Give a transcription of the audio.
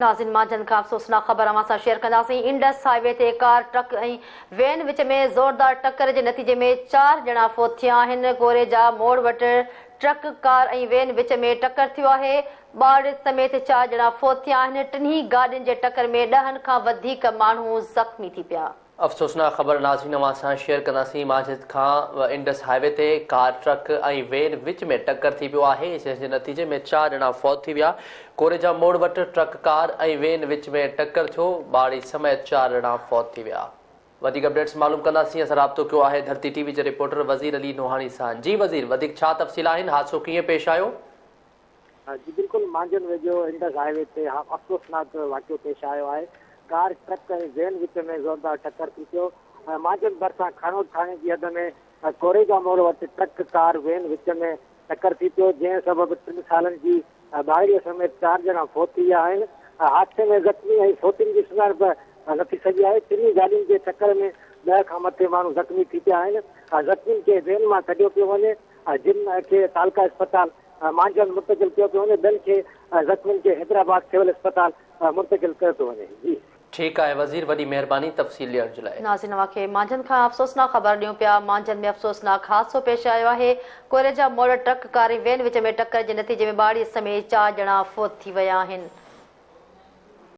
नाज़रीन मांझंदि खां अफ़सोसनाक ख़बर असां शेयर कंदासीं। इंडस हाईवे ते कार ट्रक ऐं वैन विच में ज़ोरदार टक्कर जे नतीजे में 4 ॼणा फ़ौत थिया आहिनि। गोरे जा मोड़ वटि ट्रक कार ऐं वैन विच में टक्कर थियो आहे। ॿार समेत 4 ॼणा फ़ौत थिया आहिनि। टिन्ही गाॾियुनि जे टक्कर में 10 खां वधीक माण्हू ज़ख़्मी थी पिया। अफ़सोसनाक ख़बर नाज़रीन असां शेयर कंदासीं। मांझंदि खां इंडस हाईवे ते कार ट्रक ऐं वैन विच में टक्कर थी पियो आहे, जंहिंजे नतीजे में 4 ॼणा फ़ौत थी विया। कोरेजा मोड़ वटि ट्रक कार ऐं वैन विच में टक्कर थियो। ॿार समेत 4 ॼणा फ़ौत थी विया। वधीक अपडेट्स मालूम कंदासीं। असां राब्तो कयो आहे धरती टीवी जे रिपोर्टर वज़ीर अली नोहानी सां। जी वज़ीर, वधीक छा तफ़सील आहिनि? हादसो कीअं पेश आयो? जी बिल्कुल, मांझंदि वेझो इंडस हाईवे ते अफ़सोसनाक वाक़ियो पेश आयो आहे। कार ट्रक ऐं वैन विच में ज़ोरदार टक्कर थी पियो। मांझंदि भरिसां खनौत थाणे जी हद में कोरेगा मोड़ वटि ट्रक कार वैन विच में टक्कर थी पियो, जंहिं सबबि 3 सालनि जी ॿारड़ीअ समेत 4 ॼणा फ़ौत थी विया आहिनि। हादसे में ज़ख़्मी ऐं फ़ौतियुनि जी सुञाणप न थी सघी आहे। टिन्ही गाॾियुनि जे टक्कर में 10 खां मथे माण्हू ज़ख़्मी थी पिया आहिनि। ज़ख़्मियुनि खे वैन मां कढियो पियो वञे, जिन खे तालका अस्पताल मांझंदि मुंतक़िल कयो पियो वञे, ॿियनि खे ज़ख़्मियुनि खे हैदराबाद सिविल अस्पताल मुंतक़िल कयो पियो वञे। जी ठीकु आहे वज़ीर, वॾी महिरबानी तफ़सील ॾियण जे लाइ। नाज़रीन खे मांझंदि खां अफ़सोसनाक ख़बर ॾियूं पिया। मांझंदि में अफ़सोसनाक हादसो पेश आयो आहे। कोरेजा मोड़ ट्रक कार ऐं वैन विच में टक्कर जे नतीजे में ॿारड़ीअ समेत 4 ॼणा फ़ौत थी विया आहिनि।